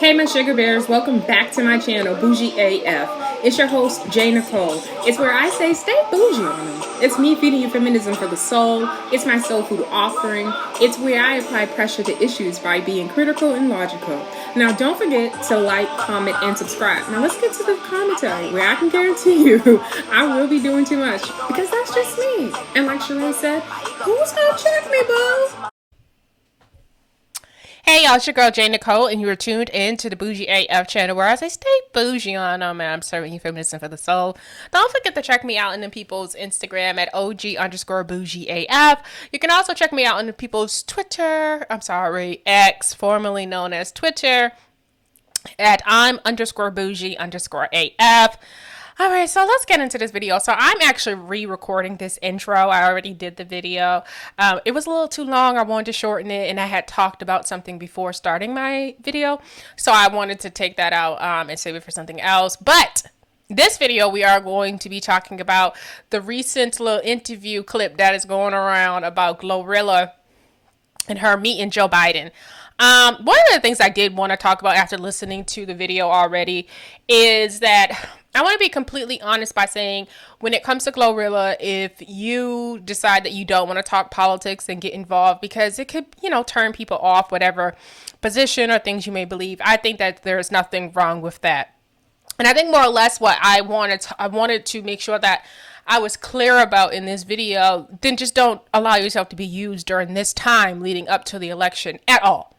Hey my sugar bears, welcome back to my channel, Bougie AF. It's your host, J. Nicole. It's where I say stay bougie on them. It's me feeding you feminism for the soul. It's my soul food offering. It's where I apply pressure to issues by being critical and logical. Now don't forget to like, comment, and subscribe. Now let's get to the commentary where I can guarantee you I will be doing too much because that's just me. And like Sheree said, who's gonna check me, boo? Hey y'all, it's your girl J. Nicole, and you are tuned in to the Bougie AF channel where I say stay bougie on them, and I'm serving you feminism for the soul. Don't forget to check me out on the people's Instagram at OG_Bougie AF. You can also check me out on the people's Twitter, X, formerly known as Twitter, at I'm_Bougie_AF. All right, so let's get into this video. So I'm actually re-recording this intro. I already did the video. It was a little too long. I wanted to shorten it, and I had talked about something before starting my video. So I wanted to take that out and save it for something else. But this video, we are going to be talking about the recent little interview clip that is going around about Glorilla and her meeting Joe Biden. One of the things I did want to talk about after listening to the video already is that I want to be completely honest by saying when it comes to Glorilla, if you decide that you don't want to talk politics and get involved because it could, turn people off, whatever position or things you may believe, I think that there's nothing wrong with that. And I think more or less what I wanted to make sure that I was clear about in this video, then just don't allow yourself to be used during this time leading up to the election at all.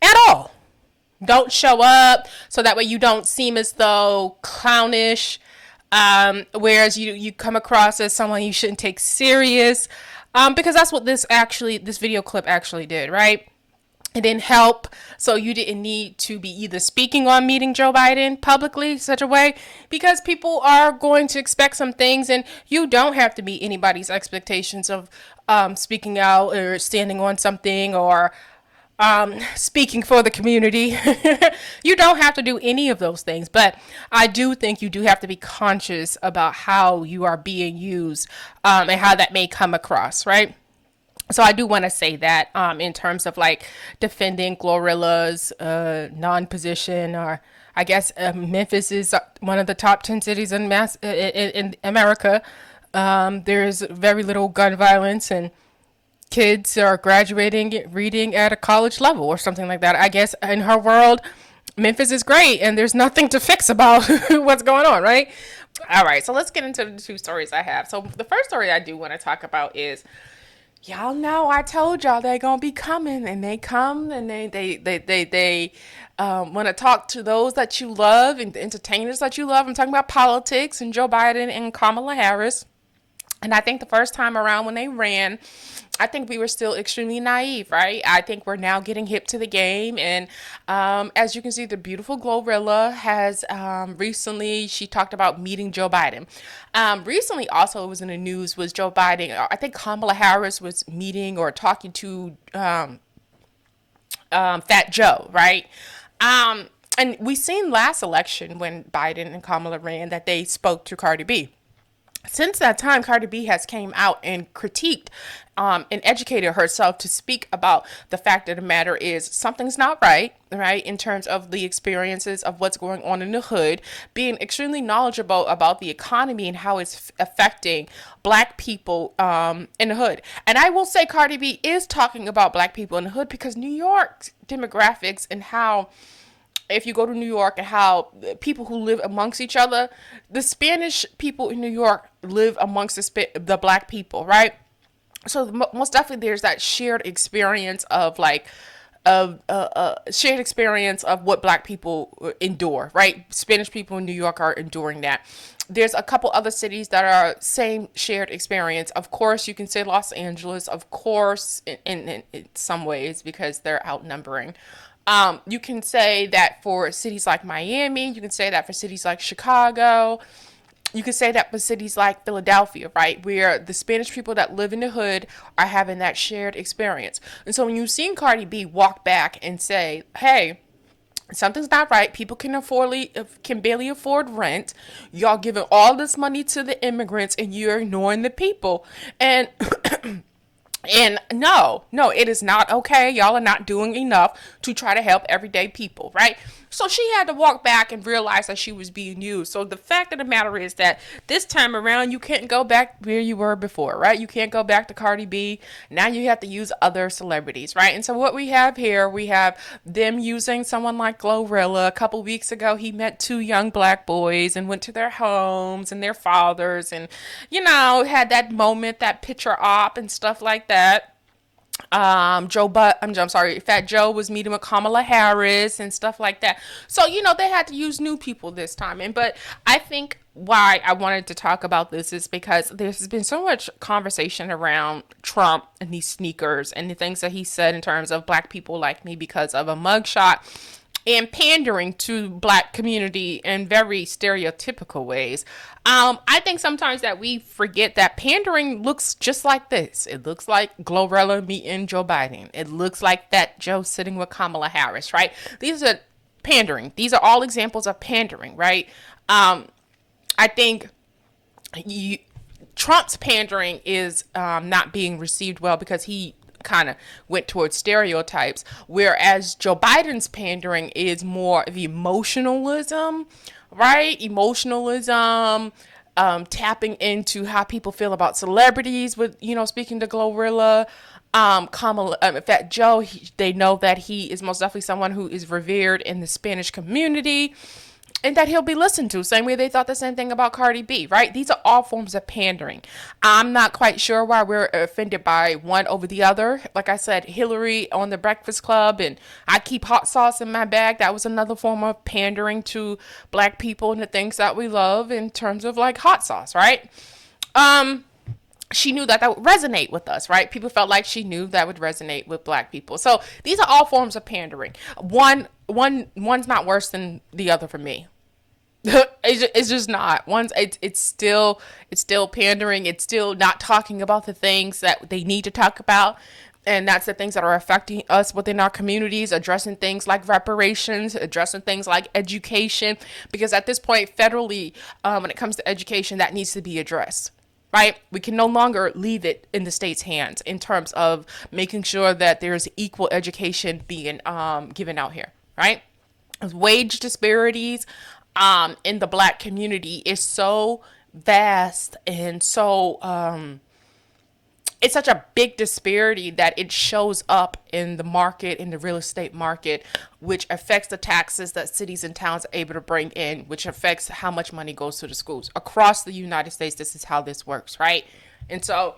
At all. Don't show up so that way you don't seem as though clownish, whereas you come across as someone you shouldn't take serious, because that's what this video clip actually did, right? It didn't help, so you didn't need to be either speaking on meeting Joe Biden publicly such a way, because people are going to expect some things, and you don't have to meet anybody's expectations of speaking out or standing on something or speaking for the community. You don't have to do any of those things, but I do think you do have to be conscious about how you are being used and how that may come across, right? So I do want to say that in terms of like defending Glorilla's non-position, or I guess Memphis is one of the top 10 cities in America. There's very little gun violence, and kids are graduating reading at a college level or something like that. I guess in her world, Memphis is great and there's nothing to fix about what's going on, right? All right, so let's get into the two stories I have. So the first story I do want to talk about is, y'all know I told y'all they're gonna be coming, and they come, and they want to talk to those that you love and the entertainers that you love. I'm talking about politics and Joe Biden and Kamala Harris. And I think the first time around when they ran, I think we were still extremely naive, right? I think we're now getting hip to the game. And as you can see, the beautiful Glorilla has recently, she talked about meeting Joe Biden. Recently, also, it was in the news, was Joe Biden. I think Kamala Harris was meeting or talking to Fat Joe, right? And we seen last election when Biden and Kamala ran that they spoke to Cardi B. Since that time, Cardi B has came out and critiqued and educated herself to speak about the fact of the matter is something's not right, in terms of the experiences of what's going on in the hood, being extremely knowledgeable about the economy and how it's affecting Black people in the hood. And I will say Cardi B is talking about Black people in the hood because New York demographics and how, if you go to New York, and how people who live amongst each other, the Spanish people in New York live amongst the Black people, right? So most definitely there's that shared experience of shared experience of what Black people endure, right? Spanish people in New York are enduring that. There's a couple other cities that are same shared experience. Of course, you can say Los Angeles, of course, in some ways, because they're outnumbering. You can say that for cities like Miami, you can say that for cities like Chicago, you can say that for cities like Philadelphia, right? Where the Spanish people that live in the hood are having that shared experience. And so when you've seen Cardi B walk back and say, hey, something's not right, people can barely afford rent, y'all giving all this money to the immigrants and you're ignoring the people. And And no, it is not okay. Y'all are not doing enough to try to help everyday people, right? So she had to walk back and realize that she was being used. So the fact of the matter is that this time around, you can't go back where you were before, right? You can't go back to Cardi B. Now you have to use other celebrities, right? And so what we have here, we have them using someone like Glorilla. A couple weeks ago, he met two young black boys and went to their homes and their fathers and, had that moment, that picture op and stuff like that. I'm sorry, Fat Joe was meeting with Kamala Harris and stuff like that. So, they had to use new people this time. But I think why I wanted to talk about this is because there's been so much conversation around Trump and these sneakers and the things that he said in terms of black people like me because of a mugshot and pandering to black community in very stereotypical ways. I think sometimes that we forget that pandering looks just like this. It looks like Glorilla meeting Joe Biden. It looks like Fat Joe sitting with Kamala Harris, right? These are pandering. These are all examples of pandering, right? I think Trump's pandering is not being received well because he kind of went towards stereotypes, whereas Joe Biden's pandering is more of emotionalism, right? Emotionalism, tapping into how people feel about celebrities with, speaking to Glorilla. Kamala, Fat Joe, they know that he is most definitely someone who is revered in the Spanish community and that he'll be listened to. Same way they thought the same thing about Cardi B, right? These are all forms of pandering. I'm not quite sure why we're offended by one over the other. Like I said, Hillary on the Breakfast Club and I keep hot sauce in my bag. That was another form of pandering to black people and the things that we love in terms of like hot sauce, right? She knew that would resonate with us, right? People felt like she knew that would resonate with black people. So these are all forms of pandering. One's not worse than the other for me. It's just not. It's still pandering. It's still not talking about the things that they need to talk about. And that's the things that are affecting us within our communities, addressing things like reparations, addressing things like education. Because at this point, federally, when it comes to education, that needs to be addressed. Right? We can no longer leave it in the state's hands in terms of making sure that there's equal education being given out here. Right? Wage disparities in the black community is so vast and so it's such a big disparity that it shows up in the market, in the real estate market, which affects the taxes that cities and towns are able to bring in, which affects how much money goes to the schools. Across the United States, this is how this works, right? And so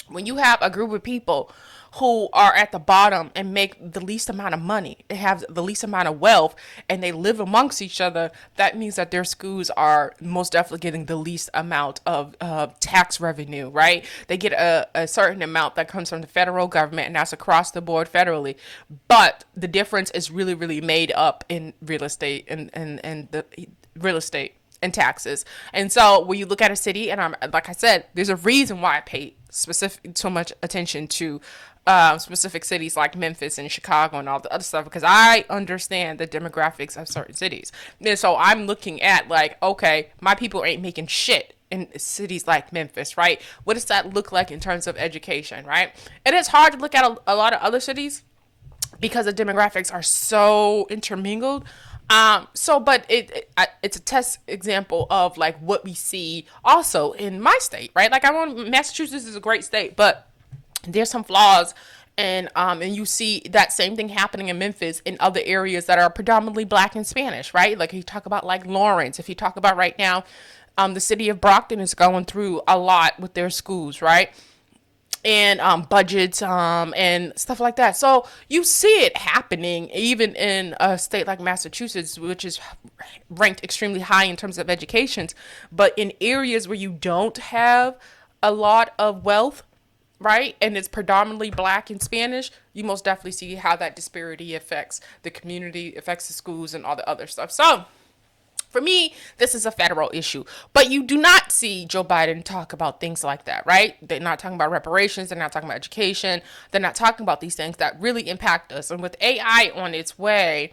when you have a group of people who are at the bottom and make the least amount of money, they have the least amount of wealth, and they live amongst each other, that means that their schools are most definitely getting the least amount of tax revenue, right? They get a certain amount that comes from the federal government, and that's across the board federally. But the difference is really, really made up in real estate and the real estate and taxes. And so when you look at a city, and I'm like I said, there's a reason why I pay so much attention to specific cities like Memphis and Chicago and all the other stuff, because I understand the demographics of certain cities. And so I'm looking at like, okay, my people ain't making shit in cities like Memphis, right? What does that look like in terms of education, right? And it's hard to look at a lot of other cities because the demographics are so intermingled. But it's a test example of like what we see also in my state, right? Like Massachusetts is a great state, but there's some flaws, and you see that same thing happening in Memphis in other areas that are predominantly black and Spanish, right? Like you talk about like Lawrence, if you talk about right now, the city of Brockton is going through a lot with their schools, right? And budgets and stuff like that. So you see it happening even in a state like Massachusetts, which is ranked extremely high in terms of education. But in areas where you don't have a lot of wealth, right, and it's predominantly black and Spanish, you most definitely see how that disparity affects the community, affects the schools, and all the other stuff. So for me, this is a federal issue, but you do not see Joe Biden talk about things like that, right? They're not talking about reparations. They're not talking about education. They're not talking about these things that really impact us. And with AI on its way,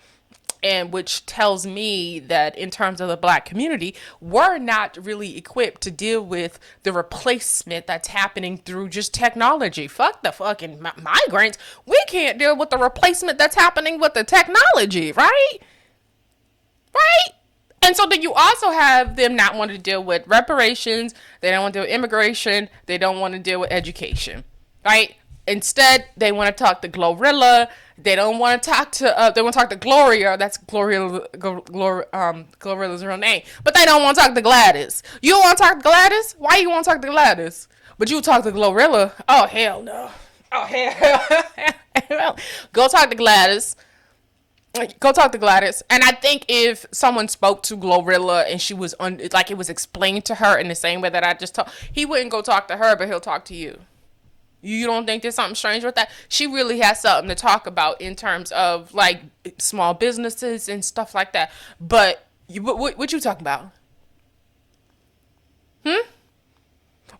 And which tells me that in terms of the black community, we're not really equipped to deal with the replacement that's happening through just technology. Fuck the fucking migrants. We can't deal with the replacement that's happening with the technology, right? Right? And so then you also have them not wanting to deal with reparations. They don't want to deal with immigration. They don't want to deal with education, right? Instead, they want to talk to Glorilla. They don't want to talk to. They want to talk to Gloria. That's Glorilla's real name. But they don't want to talk to Gladys. You don't want to talk to Gladys? Why you want to talk to Gladys? But you talk to Glorilla? Oh hell no. Oh hell. Go talk to Gladys. Go talk to Gladys. And I think if someone spoke to Glorilla and she was like it was explained to her in the same way that I just talked, he wouldn't go talk to her, but he'll talk to you. You don't think there's something strange with that? She really has something to talk about in terms of like small businesses and stuff like that. But what you talking about?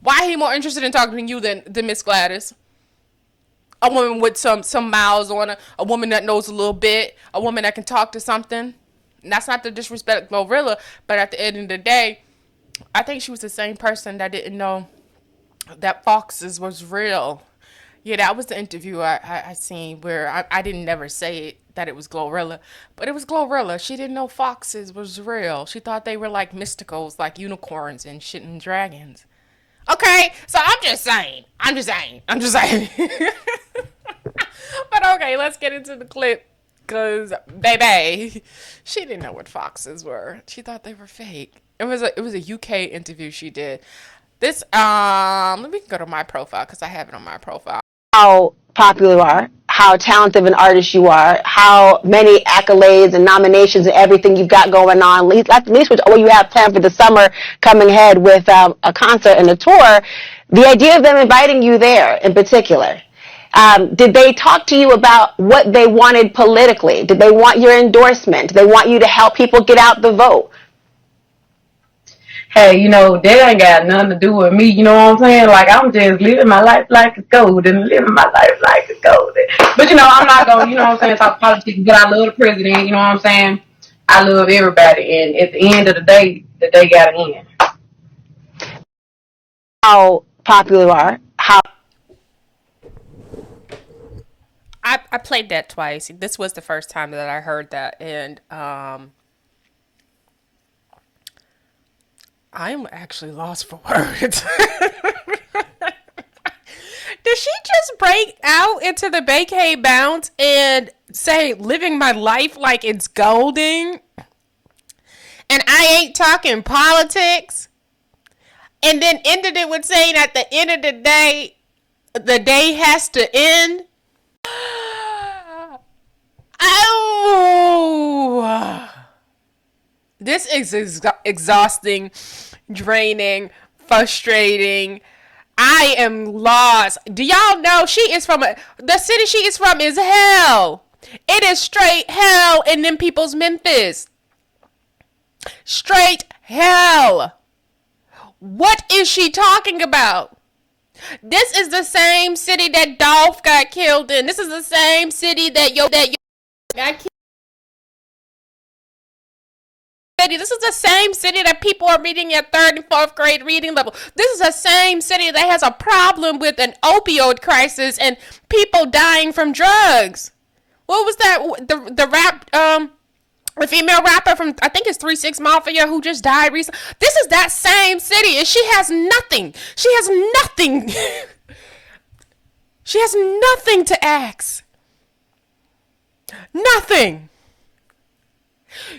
Why he more interested in talking to you than Miss Gladys? A woman with some miles on her, a woman that knows a little bit, a woman that can talk to something. And that's not to disrespect Glorilla, but at the end of the day, I think she was the same person that didn't know that foxes was real. Yeah, that was the interview I seen where I didn't never say it, that it was Glorilla, but it was Glorilla. She didn't know foxes was real. She thought they were like mysticals, like unicorns and shit and dragons. Okay, so I'm just saying. But okay, let's get into the clip. Cause baby, she didn't know what foxes were. She thought they were fake. It was a UK interview she did. This let me go to my profile because I have it on my profile. How popular you are, how talented of an artist you are, how many accolades and nominations and everything you've got going on, at least what you have planned for the summer coming ahead with a concert and a tour. The idea of them inviting you there in particular, did they talk to you about what they wanted politically? Did they want your endorsement? Did they want you to help people get out the vote? Hey, that ain't got nothing to do with me, you know what I'm saying? Like, I'm just living my life like it's golden, living my life like it's golden. But, I'm not going to, talk politics, but I love the president, you know what I'm saying? I love everybody, and at the end of the day got to end. How popular you are, how... I played that twice. This was the first time that I heard that, and I'm actually lost for words. Did she just break out into the Vacay bounce and say, living my life like it's golden? And I ain't talking politics? And then ended it with saying at the end of the day has to end? Oh! This is exhausting, draining, frustrating. I am lost. Do y'all know the city she is from is hell. It is straight hell in them people's Memphis. Straight hell. What is she talking about? This is the same city that Dolph got killed in. This is the same city that Yo got killed. This is the same city that people are reading at 3rd and 4th grade reading level. This is the same city that has a problem with an opioid crisis and people dying from drugs. What was that? The female rapper from, I think it's 3 6 Mafia, who just died recently. This is that same city, and she has nothing. She has nothing. She has nothing to ask. Nothing.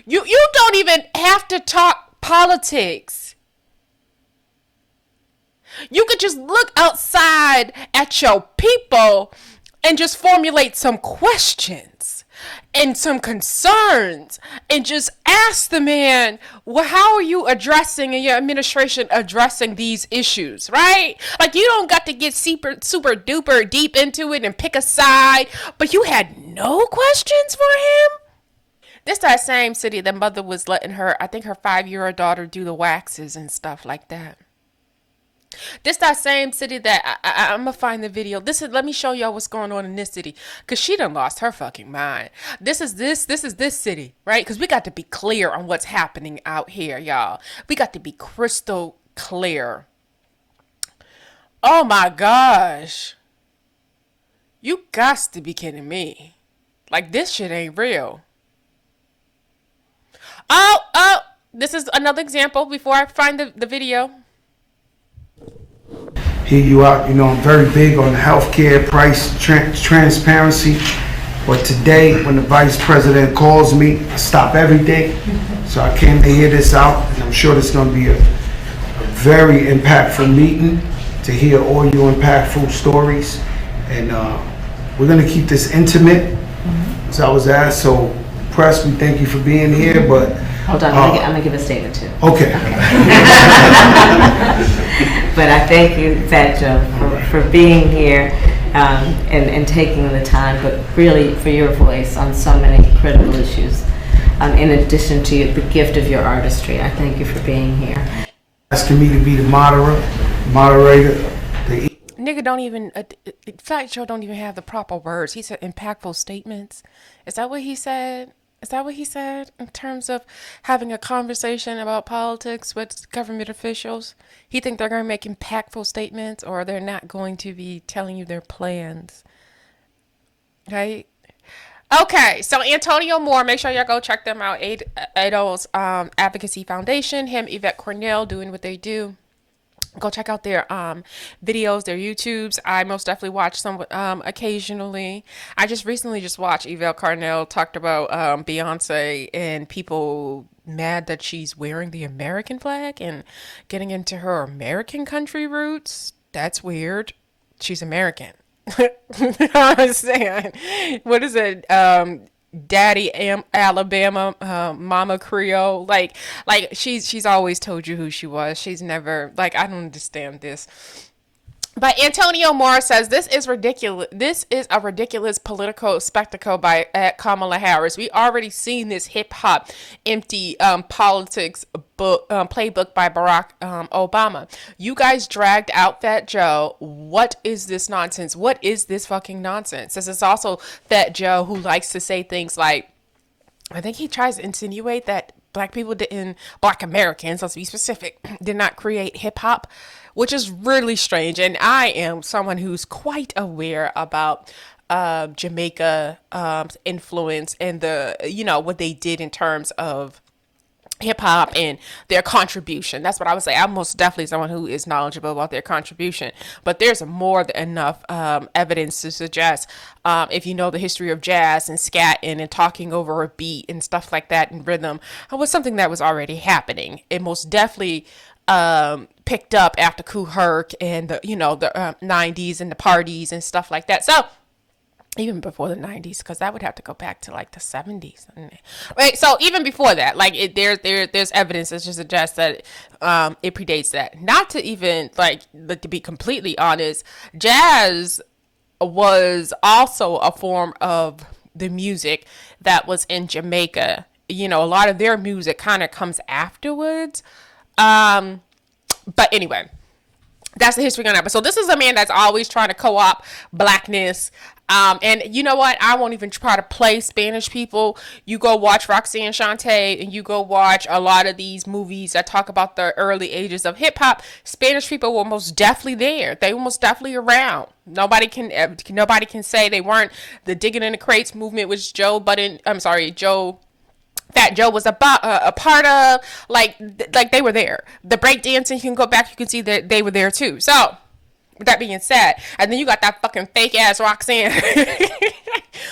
You don't even have to talk politics. You could just look outside at your people and just formulate some questions and some concerns and just ask the man, well, how are you addressing and your administration addressing these issues, right? Like, you don't got to get super duper deep into it and pick a side, but you had no questions for him? This that same city that mother was letting her, I think her 5-year-old daughter do the waxes and stuff like that. This that same city that I'm gonna find the video. Let me show y'all what's going on in this city, cause she done lost her fucking mind. This is this city, right? Cause we got to be clear on what's happening out here, y'all. We got to be crystal clear. Oh my gosh, you got to be kidding me! Like this shit ain't real. Oh, this is another example before I find the video. Here you are, I'm very big on healthcare, price, transparency. But today, when the vice president calls me, I stop everything. So I came to hear this out, and I'm sure this is going to be a very impactful meeting to hear all your impactful stories. And we're going to keep this intimate, as I was asked. So, press, we thank you for being here, but... Hold on, I'm going to give a statement too. Okay. But I thank you, Fat Joe, for being here and taking the time, but really for your voice on so many critical issues. In addition to the gift of your artistry, I thank you for being here. Asking me to be the moderator. Nigga don't even, Fat Joe don't even have the proper words. He said impactful statements. Is that what he said? Is that what he said in terms of having a conversation about politics with government officials? He think they're going to make impactful statements, or they're not going to be telling you their plans, right? Okay, so Antonio Moore, make sure y'all go check them out. ADO's Advocacy Foundation, him, Yvette Cornell, doing what they do. Go check out their videos, their YouTubes. I most definitely watch some occasionally. I just recently watched Yvette Cornell talked about Beyonce and people mad that she's wearing the American flag and getting into her American country roots. That's weird. She's American. I'm saying, what is it? Daddy Alabama, Mama Creole, like she's always told you who she was. She's never, like, I don't understand this. But Antonio Moore says this is ridiculous. This is a ridiculous political spectacle by Kamala Harris. We already seen this hip hop empty politics book playbook by Barack Obama. You guys dragged out Fat Joe. What is this nonsense? What is this fucking nonsense? This is also Fat Joe who likes to say things like, I think he tries to insinuate that Black Americans, let's be specific, did not create hip hop, which is really strange. And I am someone who's quite aware about Jamaica influence and what they did in terms of hip hop and their contribution. That's what I would say. I'm most definitely someone who is knowledgeable about their contribution, but there's more than enough evidence to suggest if you know the history of jazz and scatting and talking over a beat and stuff like that and rhythm, it was something that was already happening. It most definitely picked up after Kool Herc and the 90s and the parties and stuff like that. So even before the 90s, because that would have to go back to like the 70s. Right, so even before that, like there's evidence that just suggests that it predates that. Not to even to be completely honest, jazz was also a form of the music that was in Jamaica. A lot of their music kind of comes afterwards. But anyway, that's the history on that. But so this is a man that's always trying to co-opt Blackness. And you know what? I won't even try to play Spanish people. You go watch Roxanne Shante and you go watch a lot of these movies that talk about the early ages of hip hop. Spanish people were most definitely there. They were most definitely around. Nobody can say they weren't. The Digging in the Crates movement was Fat Joe was a part of, like they were there. The breakdancing, you can go back, you can see that they were there too. So, with that being said, and then you got that fucking fake ass Roxanne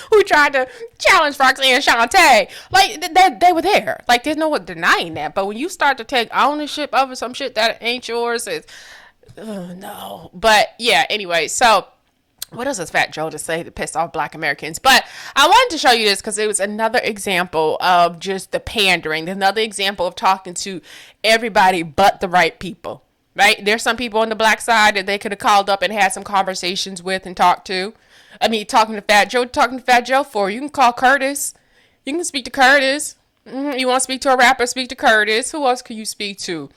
who tried to challenge Roxanne Shante. Like, they were there. Like, there's no denying that. But when you start to take ownership over some shit that ain't yours, no. But yeah, anyway, so what else is Fat Joe to say to piss off Black Americans? But I wanted to show you this because it was another example of just the pandering. Another example of talking to everybody but the right people, right? There's some people on the Black side that they could have called up and had some conversations with and talked to. I mean, talking to Fat Joe for. You can call Curtis. You can speak to Curtis. You want to speak to a rapper, speak to Curtis. Who else can you speak to?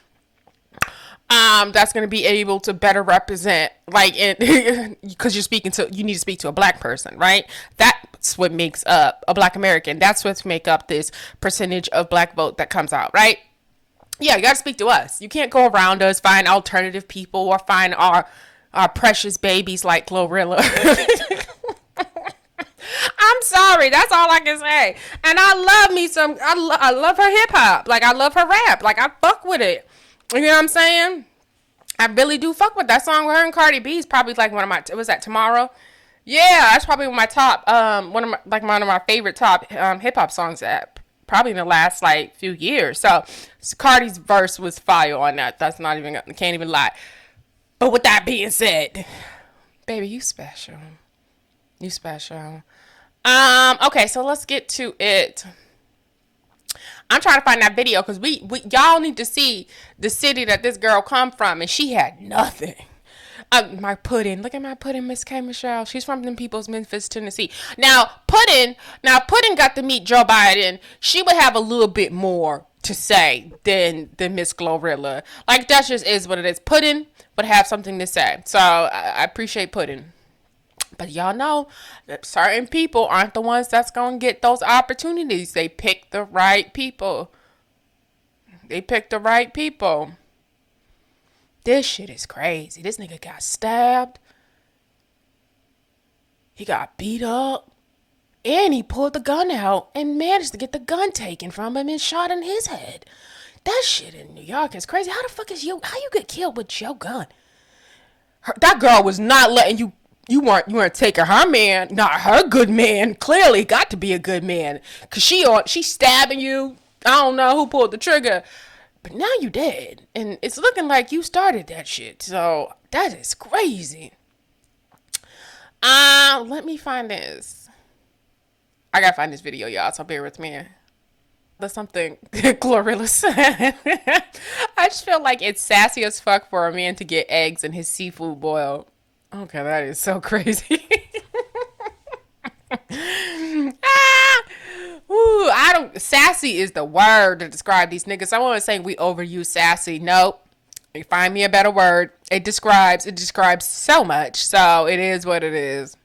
that's going to be able to better represent, like, because you need to speak to a black person, right? That's what makes up a black American. That's what make up this percentage of black vote that comes out, right? Yeah, you got to speak to us. You can't go around us, find alternative people, or find our precious babies like Glorilla. I'm sorry, that's all I can say. And I love me some. I love her hip hop. Like, I love her rap. Like, I fuck with it. You know what I'm saying? I really do fuck with that song with her and Cardi B. Is probably like one of my. Was that Tomorrow? Yeah, that's probably my top. One of my favorite top hip hop songs that probably in the last like few years. So Cardi's verse was fire on that. That's not even. Can't even lie. But with that being said, baby, you special. You special. Okay, so let's get to it. I'm trying to find that video because we y'all need to see the city that this girl come from, and she had nothing. My Puddin', look at my Puddin', Miss K. Michelle. She's from them people's Memphis, Tennessee. Now Puddin' got to meet Joe Biden. She would have a little bit more to say than Miss Glorilla. Like, that just is what it is. Puddin' would have something to say. So I appreciate Puddin'. But y'all know that certain people aren't the ones that's going to get those opportunities. They pick the right people. This shit is crazy. This nigga got stabbed. He got beat up. And he pulled the gun out and managed to get the gun taken from him and shot in his head. That shit in New York is crazy. How the fuck how you get killed with your gun? That girl was not letting you. You weren't taking her man, not her good man. Clearly got to be a good man. Cause she's stabbing you. I don't know who pulled the trigger. But now you dead. And it's looking like you started that shit. So that is crazy. Let me find this. I gotta find this video, y'all, so bear with me. There's something Glorilla said. I just feel like it's sassy as fuck for a man to get eggs in his seafood boil. Okay, that is so crazy. Sassy is the word to describe these niggas. I want to say we overuse sassy. Nope. You find me a better word. It describes so much. So it is what it is.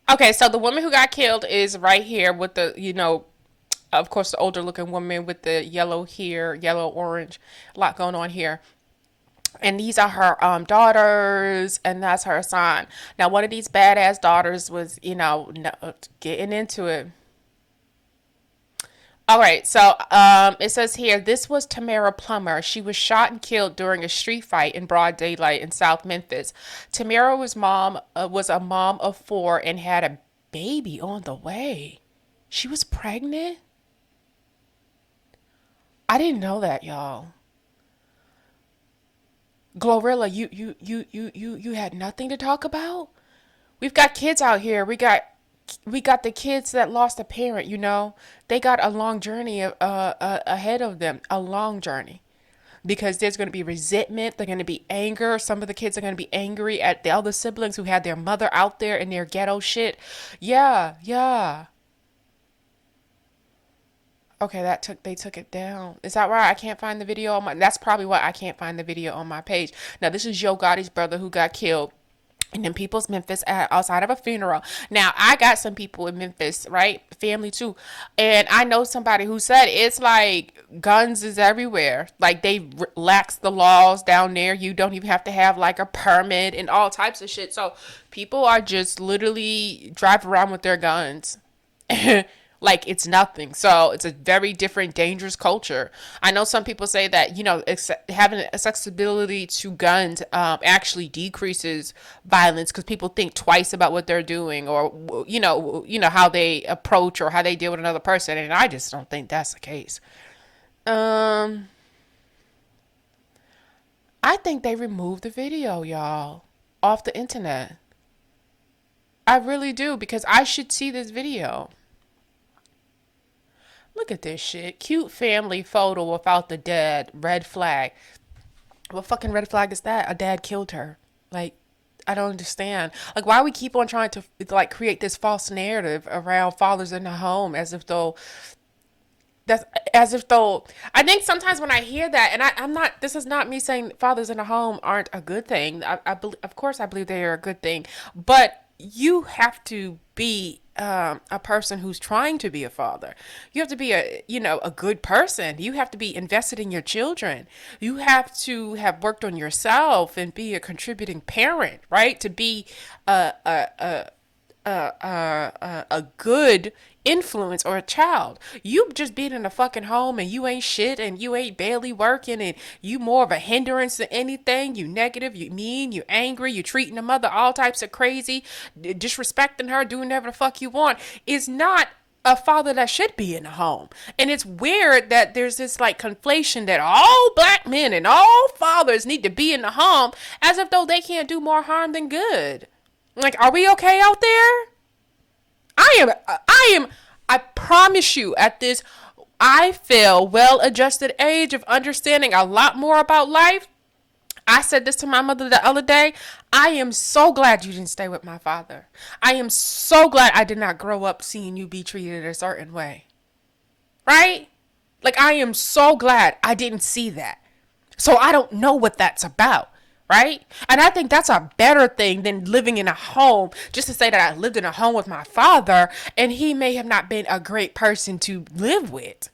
Okay, so the woman who got killed is right here with the, of course, the older looking woman with the yellow hair, yellow, orange, a lot going on here. And these are her daughters, and that's her son. Now, one of these badass daughters was, getting into it. All right, so it says here, this was Tamara Plummer. She was shot and killed during a street fight in broad daylight in South Memphis. Tamara was a mom of 4 and had a baby on the way. She was pregnant? I didn't know that, y'all. Glorilla, you had nothing to talk about? We've got kids out here. We got the kids that lost a parent, They got a long journey ahead of them, a long journey. Because there's going to be resentment, there's going to be anger. Some of the kids are going to be angry at the other siblings who had their mother out there in their ghetto shit. Yeah. Okay, they took it down. Is that right? I can't find the video that's probably why I can't find the video on my page. Now, this is Yo Gotti's brother who got killed in them people's Memphis outside of a funeral. Now, I got some people in Memphis, right? Family too. And I know somebody who said it's like guns is everywhere. Like, they lax the laws down there. You don't even have to have like a permit and all types of shit. So people are just literally driving around with their guns. Like it's nothing. So it's a very different, dangerous culture. I know some people say that, having accessibility to guns actually decreases violence because people think twice about what they're doing or, how they approach or how they deal with another person. And I just don't think that's the case. I think they removed the video, y'all, off the internet. I really do, because I should see this video. Look at this shit. Cute family photo without the dad. Red flag. What fucking red flag is that? A dad killed her. Like, I don't understand. Like, why we keep on trying to, like, create this false narrative around fathers in the home as if though That's as if though I think sometimes when I hear that, and I'm not. This is not me saying fathers in a home aren't a good thing. Of course, I believe they are a good thing, but you have to be a person who's trying to be a father. You have to be a good person. You have to be invested in your children. You have to have worked on yourself and be a contributing parent, right? To be a good influence or a child. You just being in a fucking home and you ain't shit and you ain't barely working and you more of a hindrance than anything. You negative, you mean, you angry, you treating the mother all types of crazy, disrespecting her, doing whatever the fuck you want, is not a father that should be in the home. And it's weird that there's this like conflation that all black men and all fathers need to be in the home as if though they can't do more harm than good. Like, are we okay out there? I promise you at this, I feel well-adjusted age of understanding a lot more about life. I said this to my mother the other day. I am so glad you didn't stay with my father. I am so glad I did not grow up seeing you be treated a certain way. Right? Like, I am so glad I didn't see that. So I don't know what that's about. Right? And I think that's a better thing than living in a home. Just to say that I lived in a home with my father and he may have not been a great person to live with.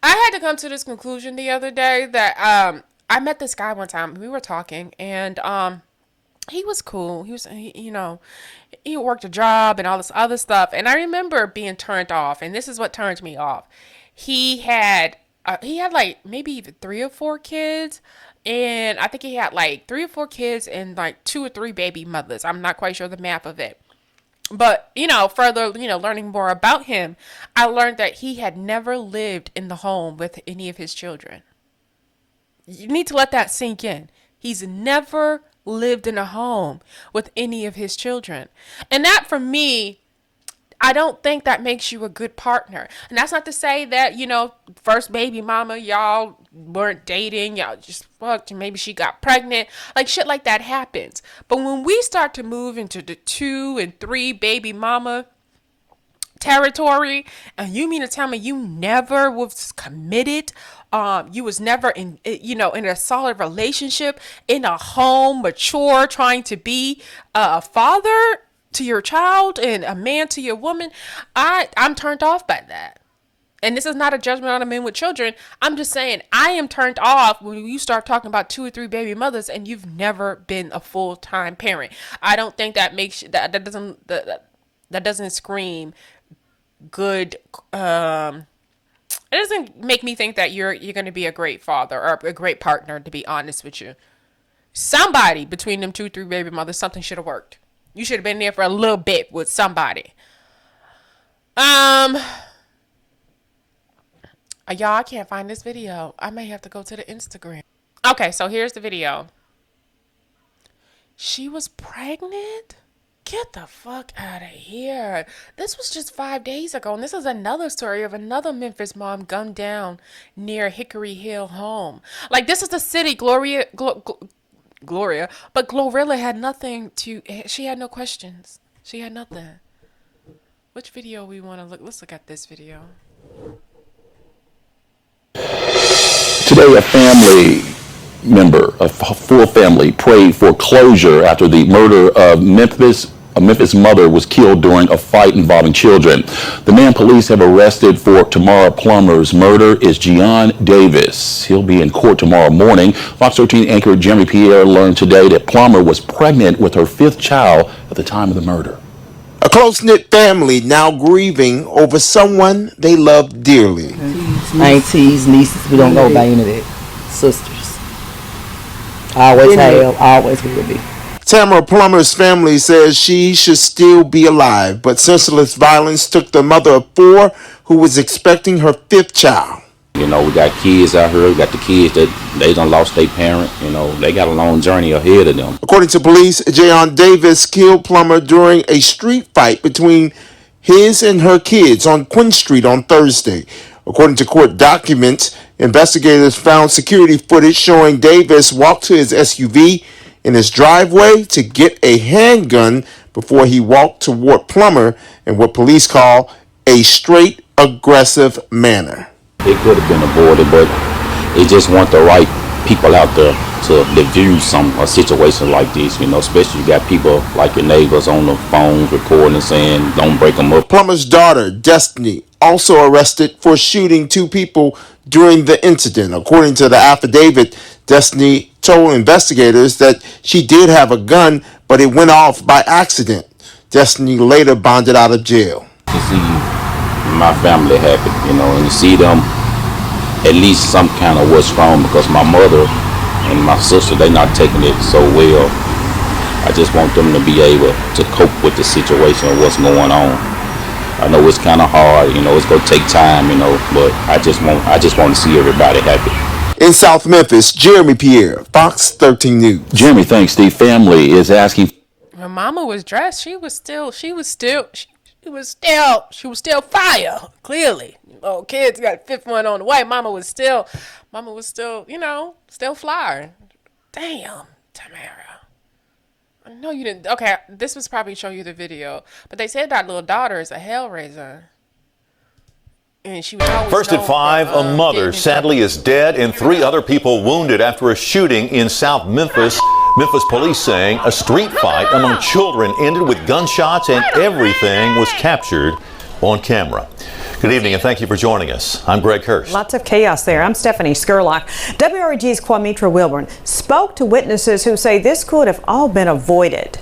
I had to come to this conclusion the other day that I met this guy one time. We were talking and he was cool. He worked a job and all this other stuff. And I remember being turned off. And this is what turned me off. He had like maybe even 3 or 4 kids. And I think he had like 3 or 4 kids and like 2 or 3 baby mothers. I'm not quite sure the math of it. But, further, learning more about him, I learned that he had never lived in the home with any of his children. You need to let that sink in. He's never lived in a home with any of his children. And that for me, I don't think that makes you a good partner. And that's not to say that, first baby mama, y'all weren't dating, y'all just fucked, and maybe she got pregnant. Like, shit like that happens. But when we start to move into the 2 and 3 baby mama territory, and you mean to tell me you never was committed, you was never in a solid relationship, in a home, mature, trying to be a father to your child and a man to your woman, I'm turned off by that. And this is not a judgment on the men with children. I'm just saying I am turned off when you start talking about 2 or 3 baby mothers and you've never been a full-time parent. I don't think that makes that doesn't scream good. It doesn't make me think that you're going to be a great father or a great partner, to be honest with you. Somebody between them 2 or 3 baby mothers, something should have worked. You should have been there for a little bit with somebody. Y'all, I can't find this video. I may have to go to the Instagram. Okay, so here's the video. She was pregnant? Get the fuck out of here. This was just 5 days ago, and this is another story of another Memphis mom gunned down near Hickory Hill home. Like, this is the city, Gloria, but Glorilla had nothing she had no questions. She had nothing. Which video we want to look? Let's look at this video. Today, a family member, a full family, prayed for closure after the murder of a Memphis mother was killed during a fight involving children. The man police have arrested for Tamara Plummer's murder is Gian Davis. He'll be in court tomorrow morning. Fox 13 anchor Jeremy Pierre learned today that Plummer was pregnant with her 5th child at the time of the murder. A close-knit family now grieving over someone they love dearly. Aunties, nieces, we don't go by any of that. Sisters. Always have, always will be. Tamara Plummer's family says she should still be alive, but senseless violence took the mother of 4 who was expecting her 5th child. We got kids out here. We got the kids that they done lost their parent. They got a long journey ahead of them. According to police, Gian Davis killed Plummer during a street fight between his and her kids on Quinn Street on Thursday. According to court documents, investigators found security footage showing Davis walk to his SUV in his driveway to get a handgun before he walked toward Plummer in what police call a straight aggressive manner. It could have been avoided, but it just want the right people out there to diffuse a situation like this, especially you got people like your neighbors on the phones recording and saying, don't break them up. Plummer's daughter, Destiny, also arrested for shooting 2 people during the incident. According to the affidavit, Destiny told investigators that she did have a gun, but it went off by accident. Destiny later bonded out of jail. To see my family happy, and to see them at least some kind of what's wrong, because my mother and my sister, they're not taking it so well. I just want them to be able to cope with the situation of what's going on. I know it's kind of hard, it's going to take time, but I just want to see everybody happy. In South Memphis, Jeremy Pierre, Fox 13 News. Jeremy thinks the family is asking. When Mama was dressed, she was still fire. Clearly, kids got 5th one on the way. Mama was still, still fly. Damn, Tamara. I know you didn't. Okay, this was probably show you the video, but they said that little daughter is a hellraiser. And she was First at 5, a mother sadly is dead and 3 other people wounded after a shooting in South Memphis. Memphis police saying a street fight among children ended with gunshots and everything was captured on camera. Good evening and thank you for joining us. I'm Greg Hurst. Lots of chaos there. I'm Stephanie Skurlock. WREG's Kwamitra Wilburn spoke to witnesses who say this could have all been avoided.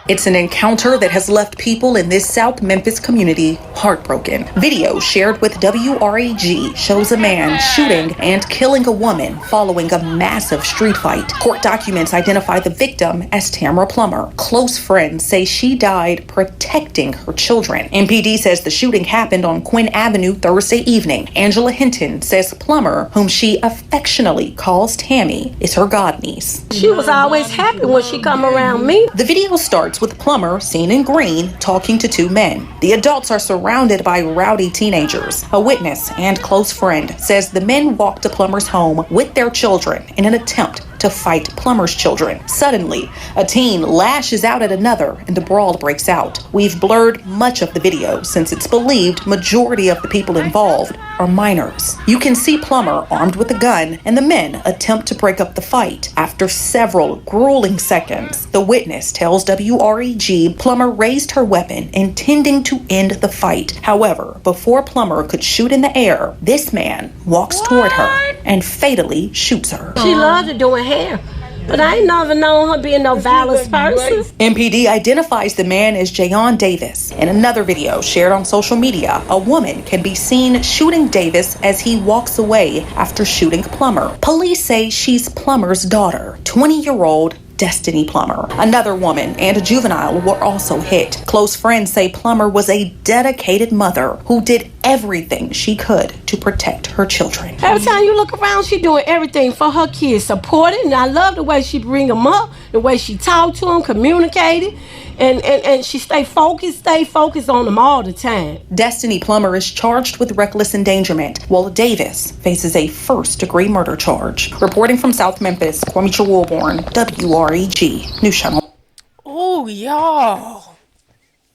It's an encounter that has left people in this South Memphis community heartbroken. Video shared with WREG shows a man shooting and killing a woman following a massive street fight. Court documents identify the victim as Tamara Plummer. Close friends say she died protecting her children. MPD says the shooting happened on Quinn Avenue Thursday evening. Angela Hinton says Plummer, whom she affectionately calls Tammy, is her godniece. She was always happy when she come around me. The video starts with Plummer, seen in green, talking to 2 men. The adults are surrounded by rowdy teenagers. A witness and close friend says the men walked to Plummer's home with their children in an attempt to fight Plummer's children. Suddenly, a teen lashes out at another and a brawl breaks out. We've blurred much of the video since it's believed majority of the people involved are minors. You can see Plummer armed with a gun and the men attempt to break up the fight. After several grueling seconds, the witness tells WREG Plummer raised her weapon intending to end the fight. However, before Plummer could shoot in the air, this man walks toward her and fatally shoots her. She loves to doing hair, but I ain't never known her being no violent person. MPD identifies the man as Jayon Davis. In another video shared on social media, a woman can be seen shooting Davis as he walks away after shooting Plummer. Police say she's Plummer's daughter, 20-year-old Destiny Plummer. Another woman and a juvenile were also hit. Close friends say Plummer was a dedicated mother who did everything she could to protect her children. Every time you look around, she doing everything for her kids, supporting, and I love the way she bring them up, the way she talk to them, communicated, and she stay focused on them all the time. Destiny Plummer is charged with reckless endangerment, while Davis faces a first-degree murder charge. Reporting from South Memphis, Kwamitra Wilburn, WREG News Channel. Oh, y'all,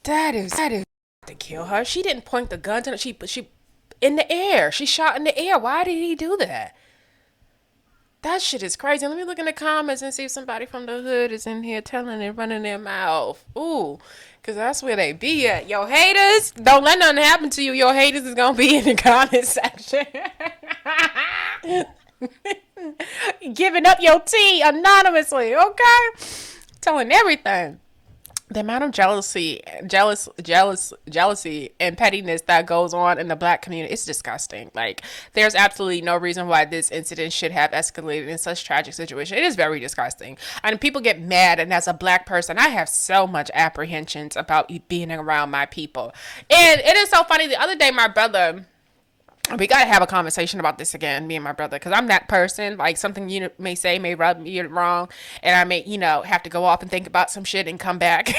that is to kill her. She didn't point the gun to her. She in the air. She shot in the air. Why did he do that? That shit is crazy. Let me look in the comments and see if somebody from the hood is in here telling it, running their mouth. Ooh, because that's where they be at. Yo, haters, don't let nothing happen to you. Your haters is going to be in the comment section. Giving up your tea anonymously, okay? Telling everything. The amount of jealousy and pettiness that goes on in the black community, it's disgusting. Like, there's absolutely no reason why this incident should have escalated in such tragic situation. It is very disgusting. And people get mad, and as a black person, I have so much apprehensions about being around my people. And it is so funny. The other day, my brother, we got to have a conversation about this again, me and my brother, because I'm that person. Like, something you may say may rub me wrong, and I may, have to go off and think about some shit and come back.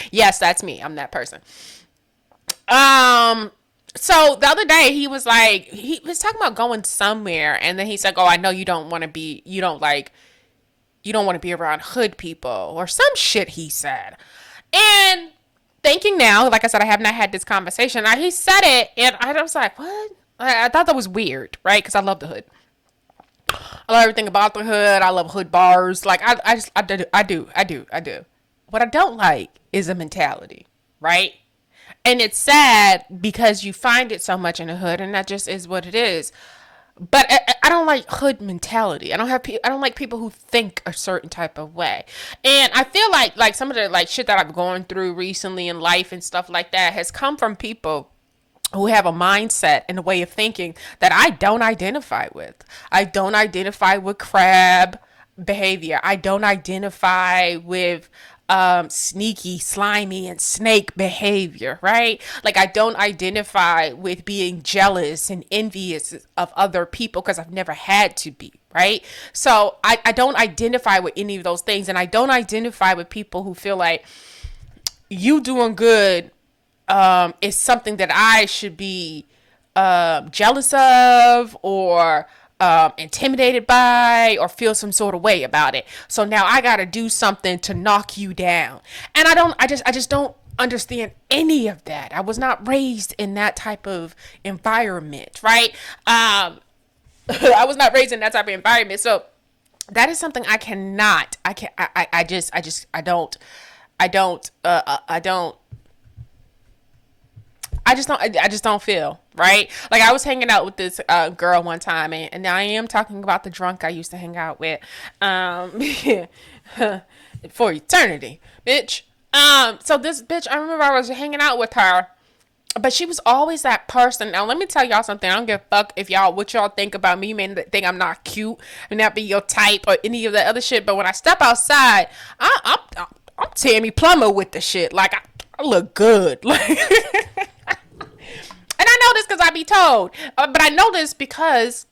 Yes, that's me. I'm that person. So the other day he was talking about going somewhere, and then he's like, "Oh, I know you don't want to be around hood people," or some shit he said. And thinking now, like I said, I have not had this conversation. He said it, and I was like, what? I thought that was weird, right? Because I love the hood. I love everything about the hood. I love hood bars. Like, I do. What I don't like is a mentality, right? And it's sad because you find it so much in the hood, and that just is what it is. But I don't like hood mentality. I don't like people who think a certain type of way. And I feel like some of the like shit that I've gone through recently in life and stuff like that has come from people who have a mindset and a way of thinking that I don't identify with. I don't identify with crab behavior. I don't identify with sneaky, slimy, and snake behavior, right? Like, I don't identify with being jealous and envious of other people because I've never had to be, right? So I don't identify with any of those things, and I don't identify with people who feel like you doing good is something that I should be jealous of or intimidated by or feel some sort of way about it. So now I got to do something to knock you down. And I just don't understand any of that. I was not raised in that type of environment, right? I was not raised in that type of environment. So that is something I just don't feel right. Like, I was hanging out with this girl one time, and I am talking about the drunk I used to hang out with for eternity, bitch. So this bitch, I remember I was hanging out with her, but she was always that person. Now, let me tell y'all something. I don't give a fuck if what y'all think about me. You may think I'm not cute and not be your type or any of that other shit, but when I step outside, I'm Tammy Plummer with the shit. Like, I look good. Like, and I know this because I be told, but I know this because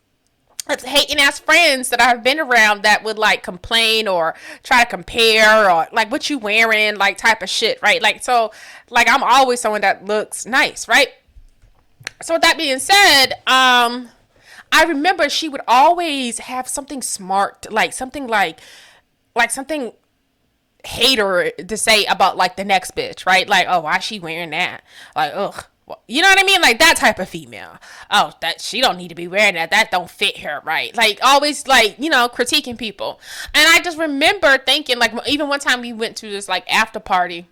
it's hating ass friends that I've been around that would like complain or try to compare or like what you wearing, like type of shit, right? Like, so like I'm always someone that looks nice, right? So with that being said, I remember she would always have something smart, like something something hater to say about like the next bitch, right? Like, oh, why she wearing that? Like, ugh. You know what I mean? Like that type of female. Oh, that she don't need to be wearing that. That don't fit her, right? Like always, like, you know, critiquing people. And I just remember thinking, like, even one time we went to this like after party,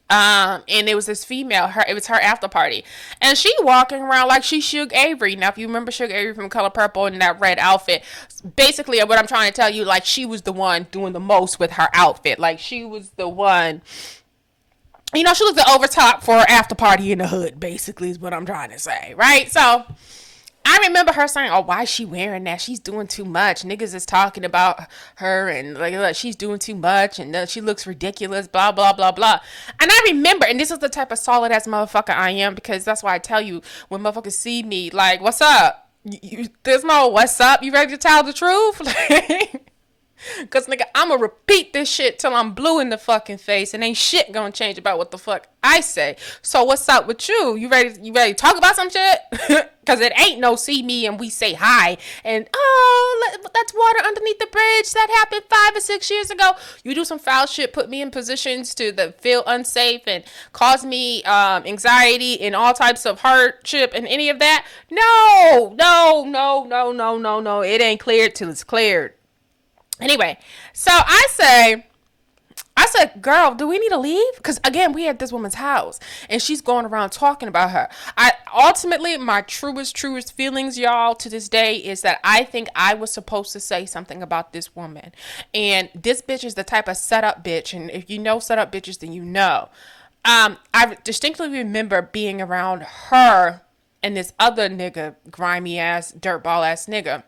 and it was this female. It was her after party, and she walking around like she Suge Avery. Now, if you remember Suge Avery from Color Purple in that red outfit, basically what I'm trying to tell you, like she was the one doing the most with her outfit. Like she was the one. You know, she was the overtop for her after party in the hood, basically, is what I'm trying to say, right? So, I remember her saying, oh, why is she wearing that? She's doing too much. Niggas is talking about her, and like she's doing too much, and she looks ridiculous, blah, blah, blah, blah. And I remember, and this is the type of solid-ass motherfucker I am, because that's why I tell you, when motherfuckers see me, like, what's up? There's no what's up? You ready to tell the truth? Cause nigga, I'ma repeat this shit till I'm blue in the fucking face, and ain't shit gonna change about what the fuck I say. So what's up with you? You ready to talk about some shit? Cause it ain't no see me and we say hi and oh, that's water underneath the bridge that happened 5 or 6 years ago. You do some foul shit, put me in positions to feel unsafe and cause me anxiety and all types of hardship and any of that. No. It ain't cleared till it's cleared. Anyway, so I said, girl, do we need to leave? Because, again, we at this woman's house, and she's going around talking about her. Ultimately, my truest feelings, y'all, to this day is that I think I was supposed to say something about this woman. And this bitch is the type of setup bitch, and if you know setup bitches, then you know. I distinctly remember being around her and this other nigga, grimy-ass, dirtball-ass nigga.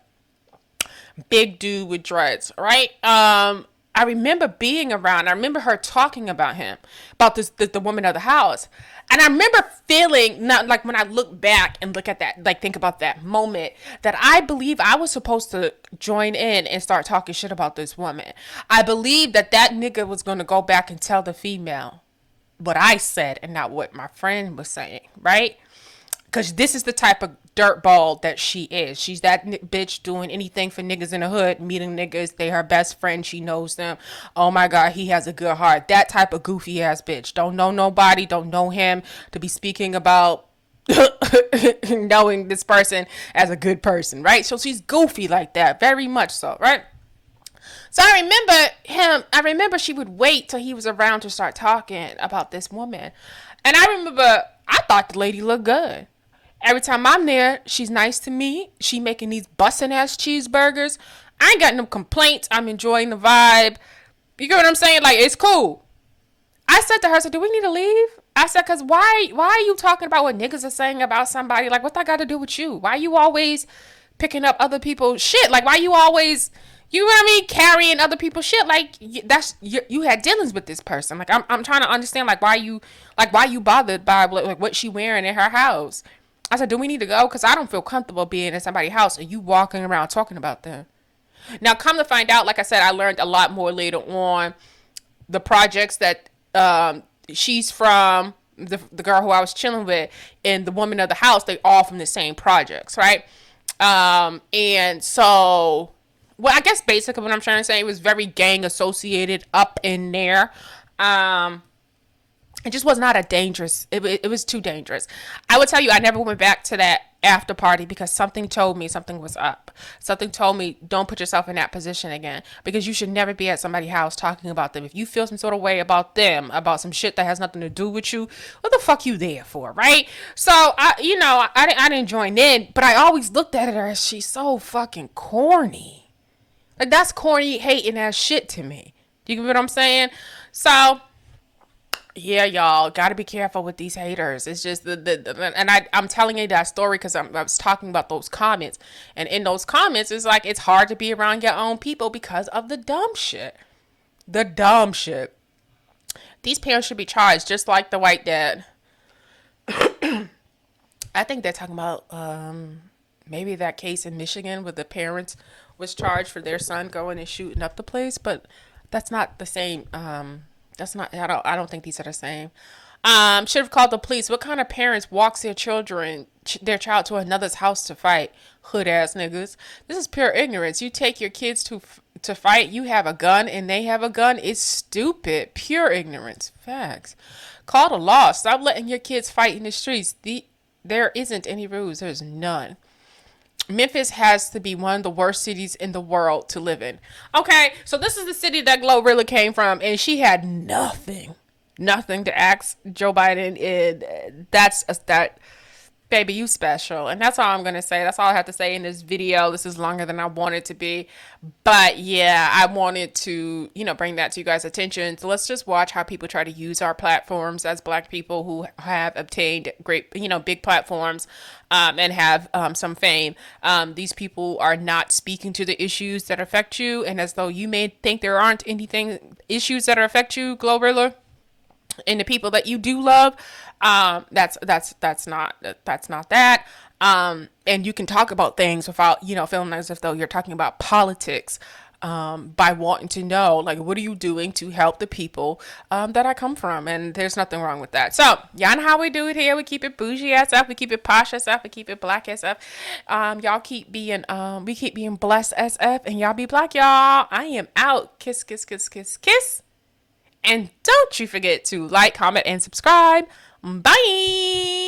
Big dude with dreads, right? I remember being around. I remember her talking about him, about the woman of the house. And I remember feeling, not like when I look back and look at that, like think about that moment, that I believe I was supposed to join in and start talking shit about this woman. I believe that nigga was going to go back and tell the female what I said and not what my friend was saying, right? Because this is the type of dirtball that she is. She's that bitch doing anything for niggas in the hood, meeting niggas. They her best friend. She knows them. Oh my God, he has a good heart. That type of goofy ass bitch. Don't know nobody. Don't know him to be speaking about knowing this person as a good person, right? So she's goofy like that. Very much so, right? So I remember she would wait till he was around to start talking about this woman. And I thought the lady looked good. Every time I'm there, she's nice to me. She making these bussin' ass cheeseburgers. I ain't got no complaints. I'm enjoying the vibe. You get what I'm saying? Like, it's cool. I said to her, do we need to leave? I said, because why are you talking about what niggas are saying about somebody? Like, what that got to do with you? Why you always picking up other people's shit? Like, why you always, you know what I mean, carrying other people's shit? Like, you had dealings with this person. Like, I'm trying to understand, like, why you bothered by like what she wearing in her house? I said, do we need to go? Because I don't feel comfortable being in somebody's house and you walking around talking about them. Now, come to find out, like I said, I learned a lot more later on. The projects that she's from, the girl who I was chilling with, and the woman of the house, they all from the same projects, right? And so, well, I guess basically what I'm trying to say, it was very gang associated up in there. It just was not a dangerous, it was too dangerous. I would tell you, I never went back to that after party because something told me something was up. Something told me, don't put yourself in that position again, because you should never be at somebody's house talking about them. If you feel some sort of way about them, about some shit that has nothing to do with you, what the fuck you there for, right? So, I didn't join in, but I always looked at her as she's so fucking corny. Like, that's corny, hating ass shit to me. You get what I'm saying? So, yeah, y'all gotta be careful with these haters. It's just I'm telling you that story because I was talking about those comments, and in those comments, it's like it's hard to be around your own people because of the dumb shit. The dumb shit. These parents should be charged just like the white dad. I think they're talking about maybe that case in Michigan where the parents was charged for their son going and shooting up the place, but that's not the same. That's not, I don't think these are the same. Should have called the police. What kind of parents walks their child to another's house to fight? Hood ass niggas. This is pure ignorance. You take your kids to fight. You have a gun and they have a gun. It's stupid. Pure ignorance. Facts. Call the law. Stop letting your kids fight in the streets. There isn't any rules. There's none. Memphis has to be one of the worst cities in the world to live in. Okay, so this is the city that Glorilla came from, and she had nothing to ask Joe Biden. That baby, you special. And that's all I'm going to say. That's all I have to say in this video. This is longer than I wanted to be. But yeah, I wanted to, bring that to you guys' attention. So let's just watch how people try to use our platforms as Black people who have obtained great, big platforms and have some fame. These people are not speaking to the issues that affect you. And as though you may think there aren't issues that affect you, Glorilla, and the people that you do love, that's not that. And you can talk about things without, feeling as if though you're talking about politics, by wanting to know, like, what are you doing to help the people, that I come from? And there's nothing wrong with that. So y'all know how we do it here. We keep it bougie SF. We keep it posh SF. We keep it black SF. Y'all keep being, we keep being blessed SF, and y'all be black, y'all. I am out. Kiss, kiss, kiss, kiss, kiss. And don't you forget to like, comment, and subscribe. Bye.